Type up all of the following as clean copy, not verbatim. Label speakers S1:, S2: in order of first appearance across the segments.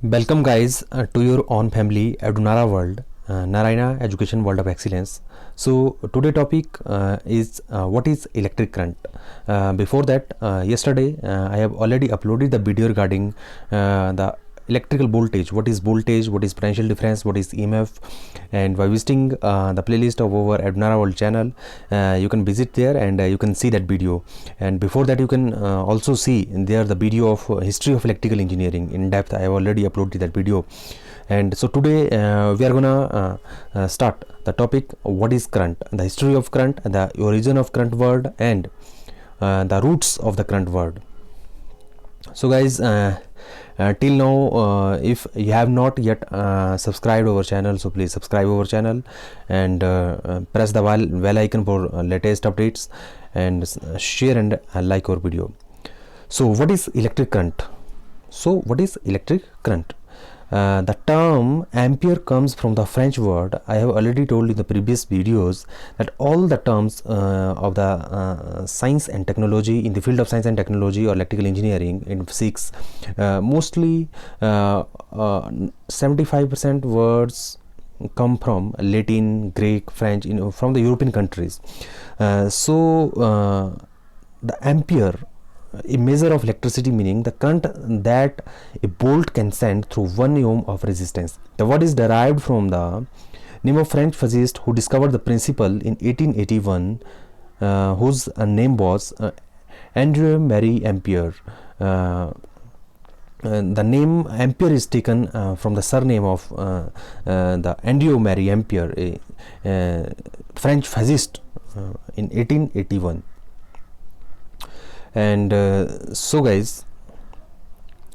S1: Welcome guys to your own family Adunara world, Narayana Education World of Excellence. So today topic is what is electric current. Before that, yesterday I have already uploaded the video regarding the electrical voltage. What is voltage? What is potential difference? What is EMF? And by visiting the playlist of our Adunara World channel, you can visit there and you can see that video. And before that, you can also see in there the video of history of electrical engineering in depth. I have already uploaded that video. And so today we are gonna start the topic what is current, the history of current, the origin of current word, and the roots of the current word. So guys, till now if you have not yet subscribed our channel, so please subscribe our channel and press the bell icon for latest updates, and share and like our video. So what is electric current? So what is electric current? The term ampere comes from the French word. I have already told in the previous videos that all the terms of the science and technology, in the field of science and technology or electrical engineering in physics, mostly 75% words come from Latin, Greek, French, from the European countries. The ampere, a measure of electricity, meaning the current that a bolt can send through 1 ohm of resistance. The word is derived from the name of French physicist who discovered the principle in 1881, whose name was Andrew Marie Ampere. The name Ampere is taken from the surname of the Andrew Marie Ampere, a French physicist in 1881. And so guys,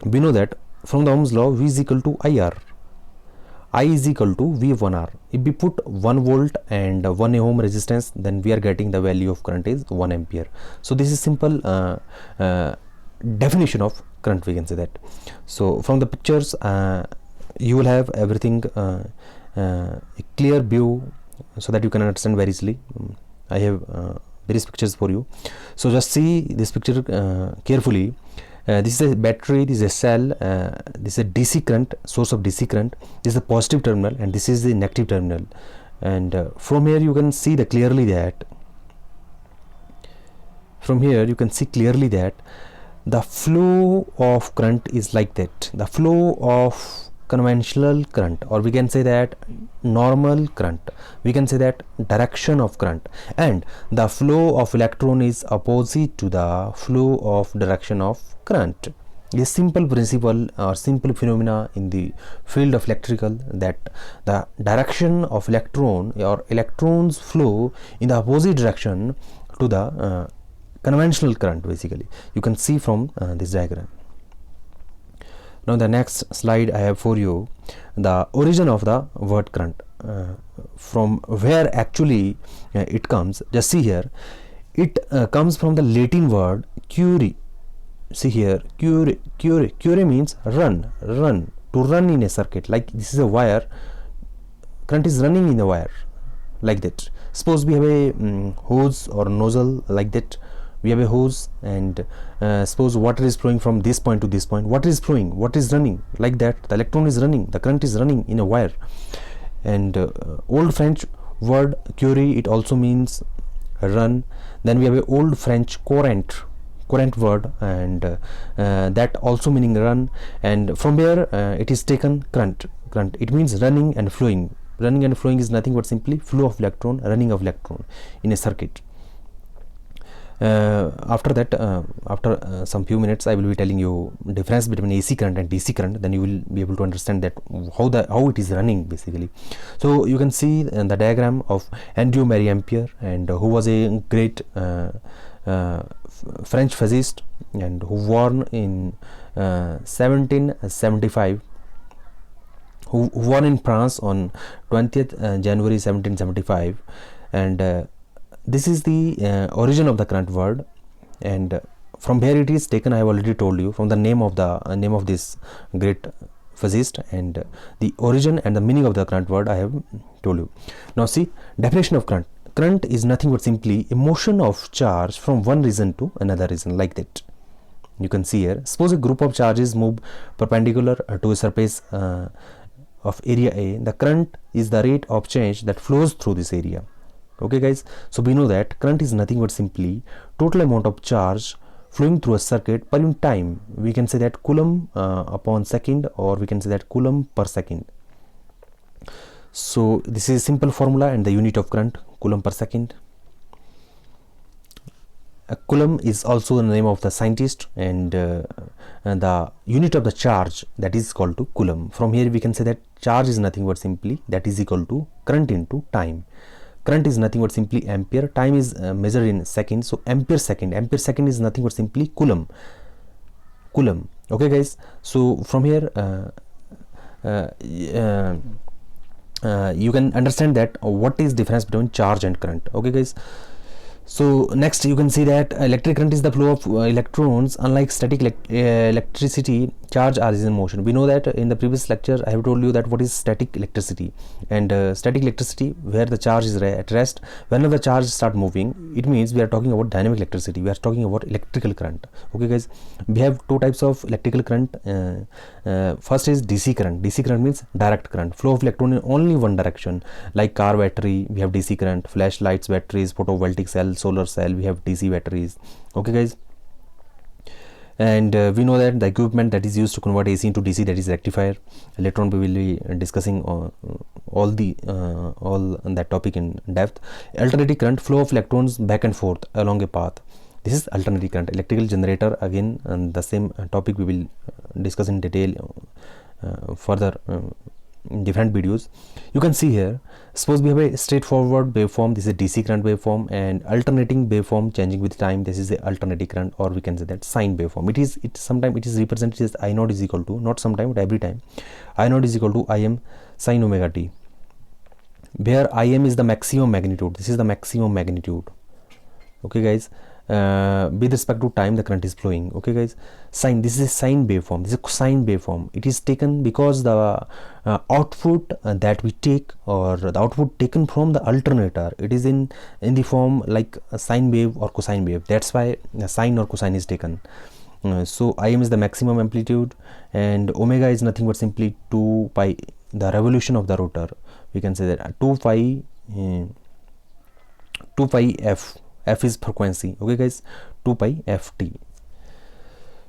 S1: we know that from the Ohm's law, V is equal to IR. I is equal to V of 1R. If we put 1 volt and 1 ohm resistance, then we are getting the value of current is 1 ampere. So this is simple definition of current, we can say that. So from the pictures you will have everything a clear view, so that you can understand very easily. I have various pictures for you, so just see this picture carefully. This is a battery, this is a cell, this is a DC current, source of DC current. This is the positive terminal and this is the negative terminal. And from here you can see clearly that the flow of current is like that. The flow of conventional current, or we can say that normal current, we can say that direction of current, and the flow of electron is opposite to the flow of direction of current. A simple principle or simple phenomena in the field of electrical, that the direction of electron or electrons flow in the opposite direction to the conventional current. Basically you can see from this diagram. Now the next slide I have for you the origin of the word current, from where actually it comes. Just see here, it comes from the Latin word cure. See here, cure means run, to run in a circuit. Like this is a wire, current is running in the wire, like that. Suppose we have a hose or nozzle, like that. We have a hose, and suppose water is flowing from this point to this point. Water is flowing, what is running, like that. The electron is running, the current is running in a wire. And old French word cure, it also means run. Then we have a old French courant word, and that also meaning run. And from here it is taken current. It means running and flowing. Running and flowing is nothing but simply flow of electron, running of electron in a circuit. After that, after some few minutes, I will be telling you difference between AC current and DC current. Then you will be able to understand that how it is running basically. So you can see the diagram of Andrew Marie Ampere, and who was a great French physicist, and who born in 1775. Who born in France on 20th January 1775, and this is the origin of the current word. And from where it is taken, I have already told you, from the name of this great physicist, and the origin and the meaning of the current word I have told you. Now see, definition of current. Current is nothing but simply a motion of charge from one region to another region, like that. You can see here, suppose a group of charges move perpendicular to a surface of area A. The current is the rate of change that flows through this area. Okay guys, so we know that current is nothing but simply total amount of charge flowing through a circuit per unit time. We can say that coulomb upon second, or we can say that coulomb per second. So this is a simple formula, and the unit of current, coulomb per second. A coulomb is also the name of the scientist, and the unit of the charge, that is called to coulomb. From here we can say that charge is nothing but simply that is equal to current into time. Current is nothing but simply ampere, time is measured in seconds, so ampere second is nothing but simply coulomb. Okay guys, so from here you can understand that what is difference between charge and current. Okay guys, so next you can see that electric current is the flow of electrons. Unlike static electricity, charge are in motion. We know that in the previous lecture I have told you that what is static electricity, and static electricity, where the charge is at rest. Whenever the charge start moving, it means we are talking about dynamic electricity, we are talking about electrical current. Okay guys, we have two types of electrical current. First is DC current. DC current means direct current, flow of electron in only one direction. Like car battery, we have DC current. Flashlights batteries, photovoltaic cell, solar cell, we have DC batteries. Okay guys, and we know that the equipment that is used to convert AC into DC, that is rectifier. Later on we will be discussing all that topic in depth. Alternating current, flow of electrons back and forth along a path. This is alternating current. Electrical generator, again, and the same topic we will discuss in detail further in different videos. You can see here, suppose we have a straightforward waveform, this is a DC current waveform, and alternating waveform changing with time, this is a alternating current, or we can say that sine waveform. Sometimes it is represented as I naught is equal to, not sometime but every time, I naught is equal to Im sine omega t, where Im is the maximum magnitude. This is the maximum magnitude. Okay guys, with respect to time the current is flowing. Okay guys, sine, this is a sine waveform, this is a cosine waveform. It is taken because the output that we take, or the output taken from the alternator, it is in the form like a sine wave or cosine wave. That's why sine or cosine is taken. So Im is the maximum amplitude, and omega is nothing but simply 2 pi, the revolution of the rotor. We can say that 2 pi f is frequency. Okay guys, 2 pi ft.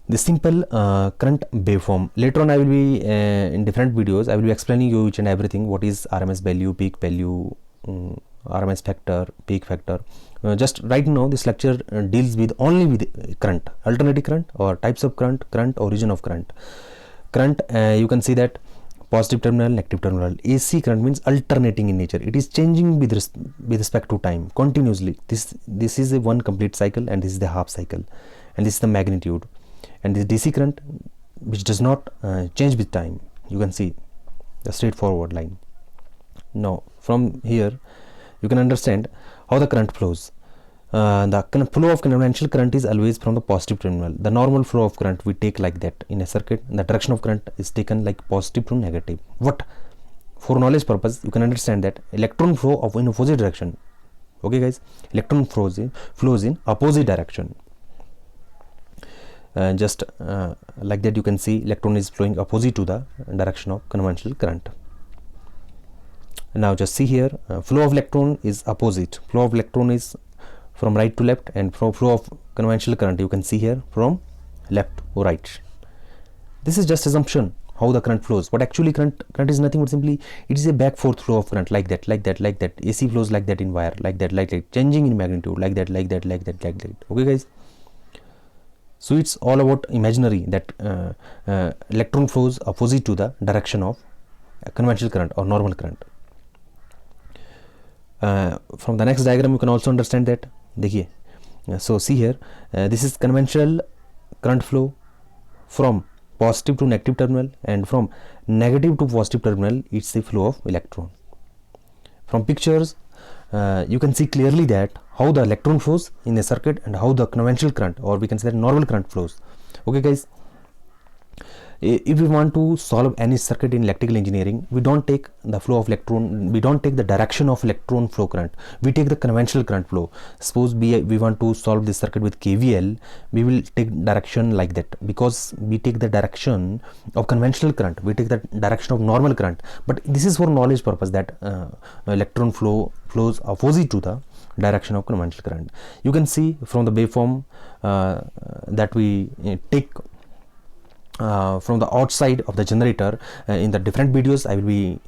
S1: The simple current waveform. Later on I will be in different videos I will be explaining you each and everything, what is RMS value, peak value, RMS factor, peak factor. Just right now this lecture deals with only with current, alternating current, or types of current, origin of current. You can see that positive terminal, negative terminal. AC current means alternating in nature. It is changing with respect to time continuously. This is a one complete cycle, and this is the half cycle, and this is the magnitude. And this DC current, which does not change with time. You can see the straightforward line. Now from here you can understand how the current flows. The flow of conventional current is always from the positive terminal. The normal flow of current we take like that in a circuit. The direction of current is taken like positive to negative. What? For knowledge purpose, you can understand that electron flow of in opposite direction. Okay guys, electron flows in opposite direction. Just like that you can see electron is flowing opposite to the direction of conventional current. Now just see here, flow of electron is opposite. Flow of electron is from right to left, and flow of conventional current you can see here from left to right. This is just assumption how the current flows, but actually current is nothing but simply it is a back forth flow of current, like that. AC flows like that in wire, like that, changing in magnitude, like that. Okay guys, so it's all about imaginary, that electron flows opposite to the direction of conventional current or normal current. From the next diagram you can also understand that. देखिए, so see here, this is conventional current flow from positive to negative terminal, and from negative to positive terminal it's the flow of electron. From pictures you can see clearly that how the electron flows in a circuit and how the conventional current, or we can say that normal current, flows. Okay guys, if we want to solve any circuit in electrical engineering, we don't take the flow of electron, we don't take the direction of electron flow current, we take the conventional current flow. Suppose we want to solve this circuit with KVL, we will take direction like that, because we take the direction of conventional current, we take the direction of normal current. But this is for knowledge purpose, that electron flows opposite to the direction of conventional current. You can see from the waveform that we take from the outside of the generator. In the different videos I will be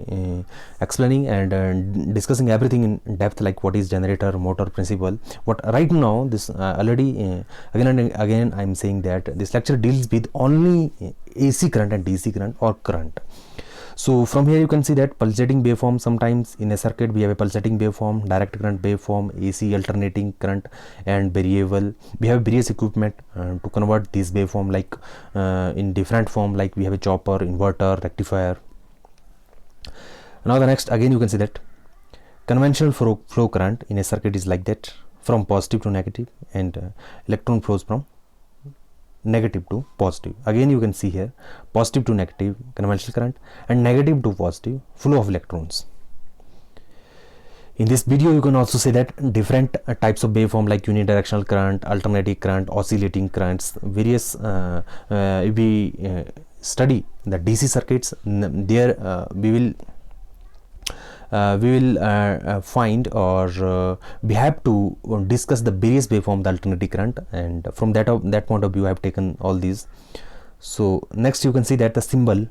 S1: explaining and discussing everything in depth, like what is generator, motor, principle. But right now this already again and again I am saying that this lecture deals with only AC current and DC current or current. So from here you can see that pulsating waveform, sometimes in a circuit we have a pulsating waveform, direct current waveform, AC alternating current, and variable. We have various equipment to convert this waveform, like in different form, like we have a chopper, inverter, rectifier. Now the next, again you can see that conventional flow current in a circuit is like that, from positive to negative, and electron flows from negative to positive. Again you can see here positive to negative conventional current and negative to positive flow of electrons. In this video you can also see that different types of waveform, like unidirectional current, alternating current, oscillating currents, various if we study the DC circuits, there we will find, or we have to discuss the various waveform, the alternating current, and from that point of view I have taken all these. So next you can see that the symbol,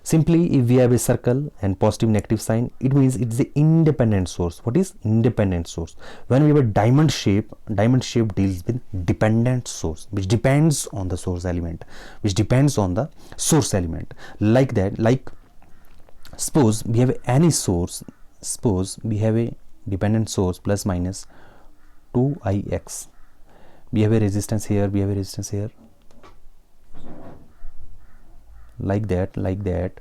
S1: simply if we have a circle and positive negative sign, it means it is an independent source. What is independent source? When we have a diamond shape deals with dependent source, which depends on the source element, like that. Like suppose we have any source, suppose we have a dependent source plus minus 2ix, we have a resistance here, we have a resistance here, like that.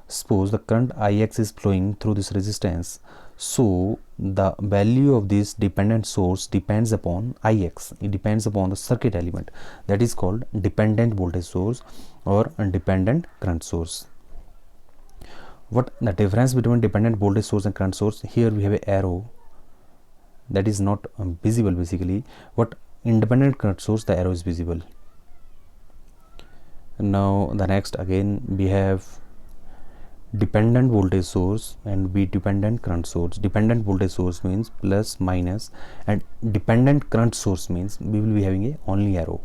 S1: Suppose the current ix is flowing through this resistance, so the value of this dependent source depends upon ix, it depends upon the circuit element, that is called dependent voltage source or dependent current source. What the difference between dependent voltage source and current source? Here we have an arrow that is not visible basically, but independent current source, the arrow is visible. Now the next, again we have dependent voltage source and dependent current source. Dependent voltage source means plus minus, and dependent current source means we will be having a only arrow.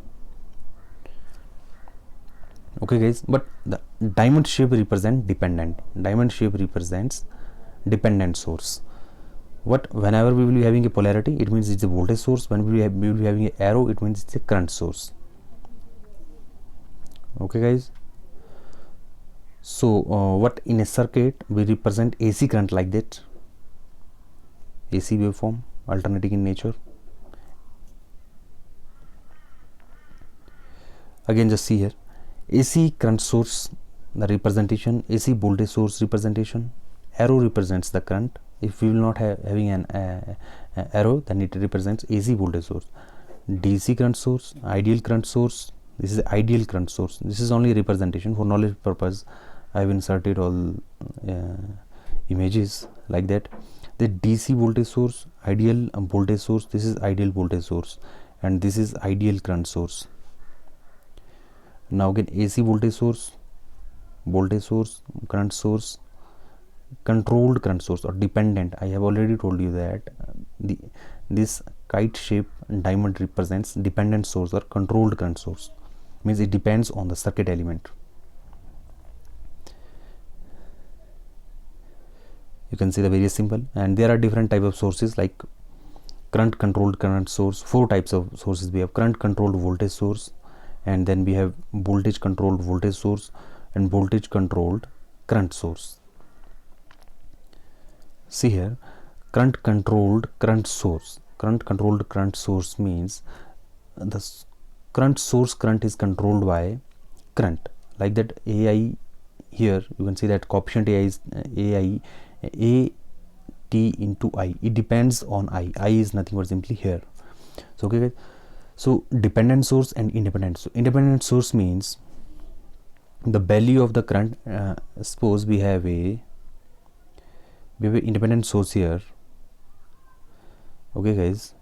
S1: Okay guys, but the diamond shape represents dependent source. What, whenever we will be having a polarity, it means it's a voltage source. When we will be having an arrow, it means it's a current source. Okay guys, so what in a circuit we represent AC current like that, AC waveform, alternating in nature. Again just see here, AC current source, the representation, AC voltage source representation, arrow represents the current. If we will not having an arrow, then it represents AC voltage source. DC current source, ideal current source, this is ideal current source. This is only representation for knowledge purpose. I have inserted all images like that. The DC voltage source, ideal voltage source, this is ideal voltage source, and this is ideal current source. Now again AC voltage source, current source, controlled current source or dependent. I have already told you that this kite shape diamond represents dependent source or controlled current source, means it depends on the circuit element. You can see the various symbol, and there are different type of sources like current controlled current source. 4 types of sources we have: current controlled voltage source, and then we have voltage controlled voltage source and voltage controlled current source. See here, current controlled current source. Current controlled current source means the current source current is controlled by current, like that. AI, here you can see that coefficient AI is AI A T into I, it depends on I is nothing but simply here. So okay guys, so dependent source and independent. So independent source means the value of the current, suppose we have a independent source here. Okay guys,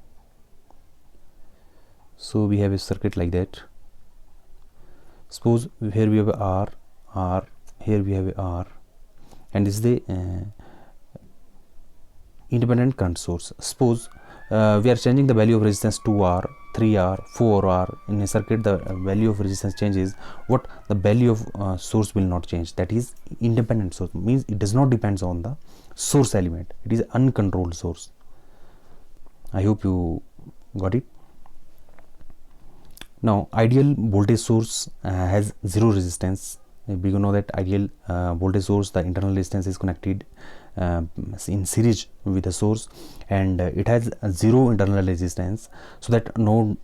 S1: so we have a circuit like that. Suppose here we have a R, here we have a R, and this is the independent current source. Suppose we are changing the value of resistance 2R, 3R, 4R. In a circuit, the value of resistance changes. What the value of source will not change. That is independent source, means it does not depends on the source element. It is uncontrolled source. I hope you got it. Now ideal voltage source has zero resistance. We know that ideal voltage source, the internal resistance is connected in series with the source, and it has zero internal resistance, so that no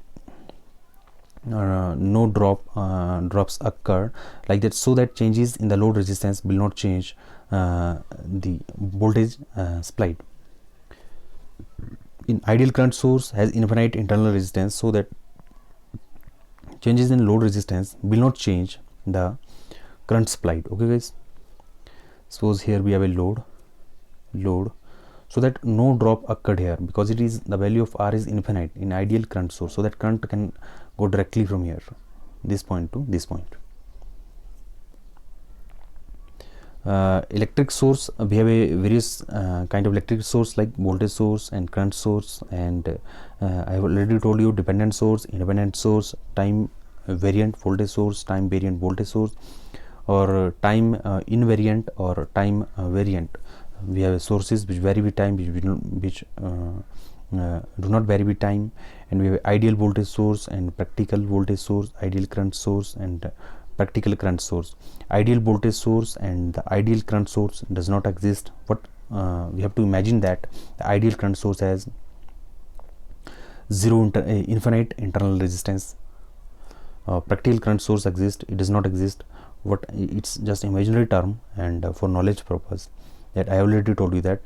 S1: drops occur like that, so that changes in the load resistance will not change the voltage supplied. In ideal current source has infinite internal resistance, so that changes in load resistance will not change the current supplied. Okay guys, suppose here we have a load, so that no drop occurred here, because it is the value of R is infinite in ideal current source, so that current can go directly from here, this point to this point. Electric source, we have a various kind of electric source like voltage source and current source, and I have already told you dependent source, independent source, time variant voltage source, time variant voltage source, or time invariant or time variant. We have sources which vary with time, which do not vary with time, and we have ideal voltage source and practical voltage source, ideal current source and practical current source. Ideal voltage source and the ideal current source does not exist. What we have to imagine that the ideal current source has infinite internal resistance. Practical current source exists, it does not exist. What it's just imaginary term, and for knowledge purpose, that I already told you that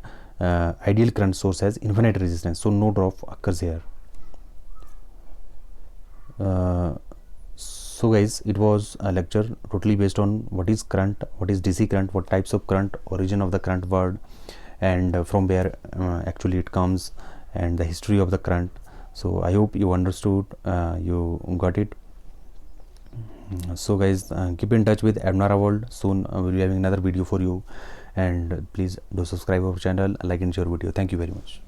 S1: ideal current source has infinite resistance, so no drop occurs here. So guys, it was a lecture totally based on what is current, what is DC current, what types of current, origin of the current word, and from where actually it comes, and the history of the current. So I hope you understood, you got it. So guys, keep in touch with Abnara World. Soon we'll be having another video for you, and please do subscribe our channel, like and share video. Thank you very much.